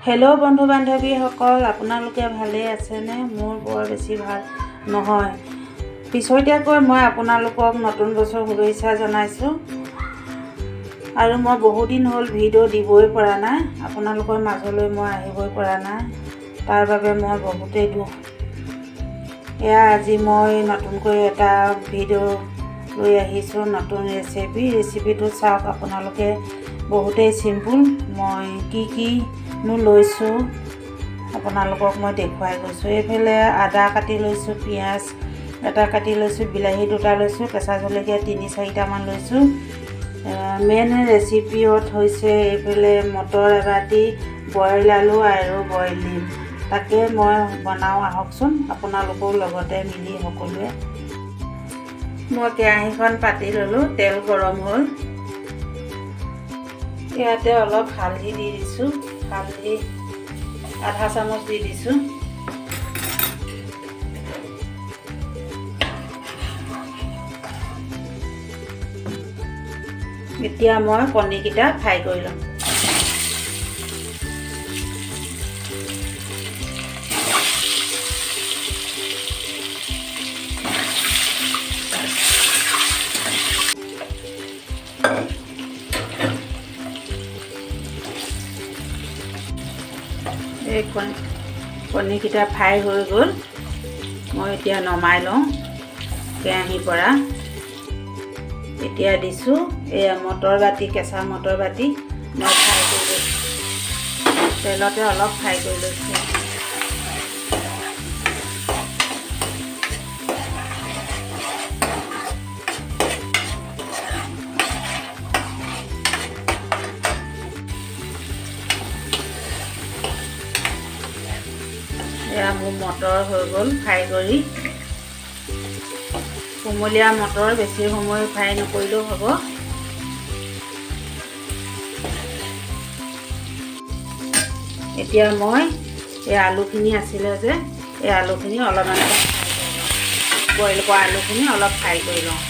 Hello' বন্ধু বান্ধৱীসকল, আপোনালোকে ভালে আছেনে? মোৰ বৰ বেছি ভাল নহয়। পিছতীয়াকৈ মই আপোনালোকক নতুন বছৰ শুভেচ্ছা জনাইছোঁ। আৰু মই বহুদিন হ'ল ভিডিঅ' দিবই পৰা নাই, আপোনালোকৰ মাজলৈ মই আহিবই পৰা নাই। তাৰ বাবে মই বহুতেই দুখ। আজি মই নতুনকৈ এটা ভিডিঅ' লৈ আহিছোঁ, নতুন ৰেচিপিটো চাওক আপোনালোকে। বহুতেই চিম্পুল। মই কিনো লৈছোঁ আপোনালোকক মই দেখুৱাই গৈছোঁ। এইফালে আদা কাটি লৈছোঁ, পিঁয়াজ এটা কাটি লৈছোঁ, বিলাহী দুটা লৈছোঁ, কেঁচা জলকীয়া 3-4টামান লৈছোঁ। মেইন ৰেচিপিত হৈছে এইফালে মটৰ এবাটি, বইল আলু আৰু বইল ডিম। তাকে মই বনাওঁ, আহকচোন আপোনালোকৰ লগতে মিলি সকলোৱে। মই কেৰাহীখন পাতি ল'লোঁ, তেল গৰম হ'ল। ইয়াতে অলপ হালধি দি দিছোঁ, হালধি আধা চামুচ দি দিছোঁ। এতিয়া মই কণীকেইটা ফ্ৰাই কৰি ল'ম। এই কণীকেইটা ফ্ৰাই হৈ গ'ল। মই এতিয়া নমাই লওঁ কেৰাহীৰ পৰা। এতিয়া দিছোঁ এয়া মটৰ বাটি, কেঁচা মটৰ বাটি মই ফ্ৰাই কৰি লৈছোঁ, তেলতে অলপ ফ্ৰাই কৰি লৈছোঁ। এয়া মোৰ মটৰ হৈ গ'ল ফ্ৰাই কৰি। কুমলীয়া মটৰ বেছি সময় ফ্ৰাই নকৰিলেও হ'ব। এতিয়া মই এই আলুখিনি আছিলে যে, এই আলুখিনি অলপমান বইল কৰা আলুখিনি অলপ ফ্ৰাই কৰি লওঁ।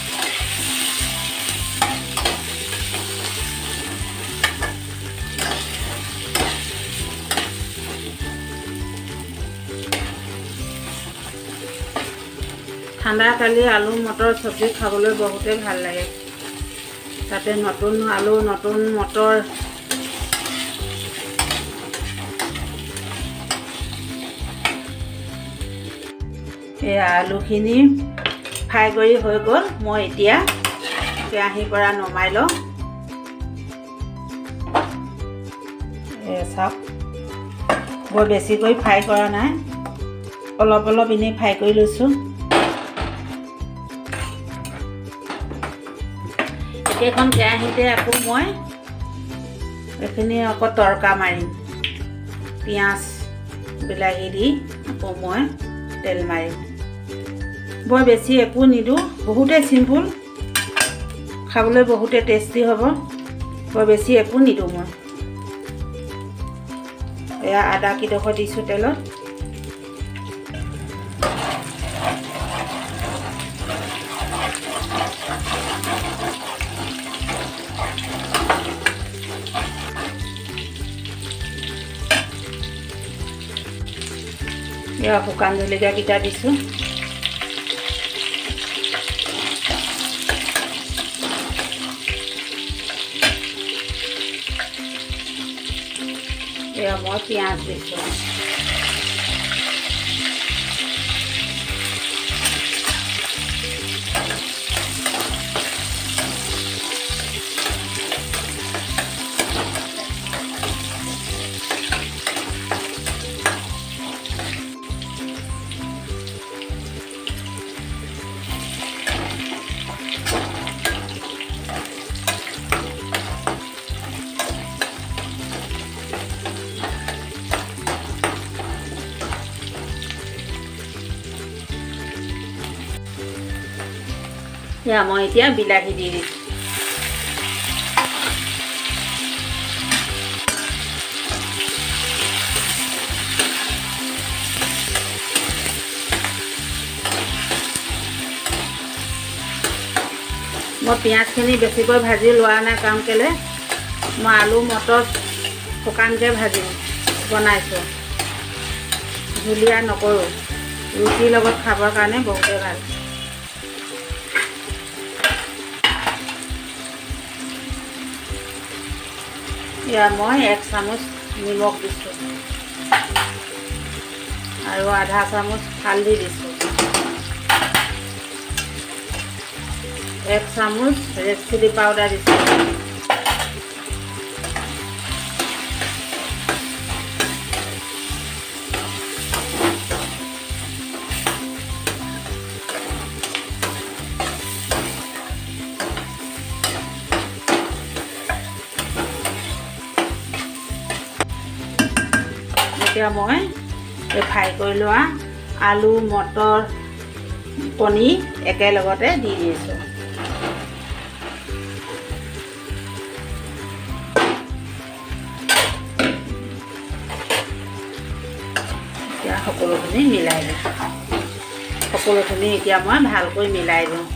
ঠাণ্ডা কালি আলু মটৰ চব্জি খাবলৈ বহুতেই ভাল লাগে। তাতে নতুন আলু, নতুন মটৰ। এই আলুখিনি ফ্ৰাই কৰি হৈ গ'ল। মই এতিয়া কেৰাহীৰ পৰা নমাই লওঁ। চাওক, বৰ বেছিকৈ ফ্ৰাই কৰা নাই, অলপ অলপ এনেই ফ্ৰাই কৰি লৈছোঁ। একেখন কেৰাহীতে আকৌ মই এইখিনি আকৌ তৰকা মাৰিম। পিঁয়াজ বিলাহী দি আকৌ মই তেল মাৰিম। বৰ বেছি একো নিদিওঁ, বহুতেই চিম্পুল, খাবলৈ বহুতে টেষ্টি হ'ব। বৰ বেছি একো নিদিওঁ মই। এয়া আদা কিডোখৰ দিছোঁ তেলত। এয়া শুকান জলকীয়াকেইটা দিছোঁ। এয়া মই পিঁয়াজ দিছোঁ। এয়া মই এতিয়া বিলাহী দি দিছোঁ। মই পিঁয়াজখিনি বেছিকৈ ভাজি লোৱা নাই, কাৰণ কেলৈ মই আলু মটৰ শুকানকৈ ভাজিম। বনাইছোঁ। জুলীয়া নকৰোঁ, ৰুটিৰ লগত খাবৰ কাৰণে বহুতেই ভাল। ইয়াত মই 1 চামুচ নিমখ দিছোঁ আৰু আধা চামুচ হালধি দিছোঁ, 1 চামুচ ৰেড চিলি পাউডাৰ দিছোঁ, এতিয়া মই এই ফ্ৰাই কৰি লোৱা আলু মটৰ কণী একেলগতে দি দিছোঁ। এতিয়া সকলোখিনি মিলাই দিওঁ। সকলোখিনি এতিয়া মই ভালকৈ মিলাই দিওঁ।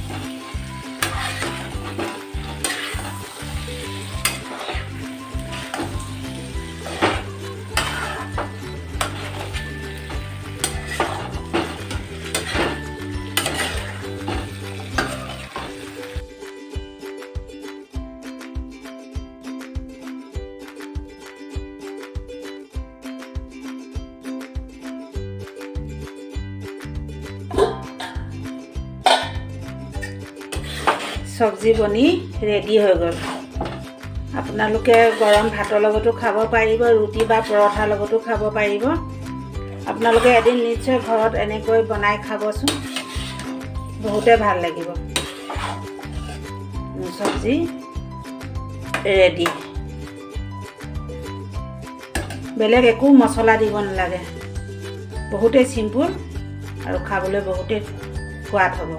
চব্জি বনি ৰেডি হৈ গ'ল। আপোনালোকে গৰম ভাতৰ লগতো খাব পাৰিব, ৰুটি বা পৰঠাৰ লগতো খাব পাৰিব। আপোনালোকে এদিন নিশ্চয় ঘৰত এনেকৈ বনাই খাবচোন, বহুতে ভাল লাগিব। চব্জি ৰেডি। বেলেগ একো মছলা দিব নালাগে, বহুতেই চিম্পুল আৰু খাবলৈ বহুতেই সোৱাদ হ'ব।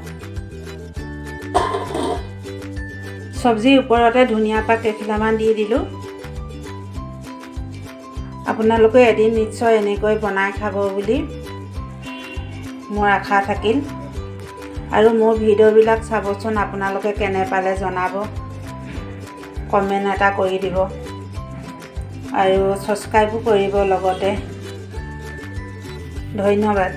চব্জিৰ ওপৰতে ধনিয়া পাত কেইখিলামান দি দিলোঁ। আপোনালোকে এদিন নিশ্চয় এনেকৈ বনাই খাব বুলি মোৰ আশা থাকিল। আৰু মোৰ ভিডিঅ'বিলাক চাবচোন, আপোনালোকে কেনে পালে জনাব, কমেণ্ট এটা কৰি দিব আৰু ছাবস্ক্ৰাইবো কৰিব লগতে। ধন্যবাদ।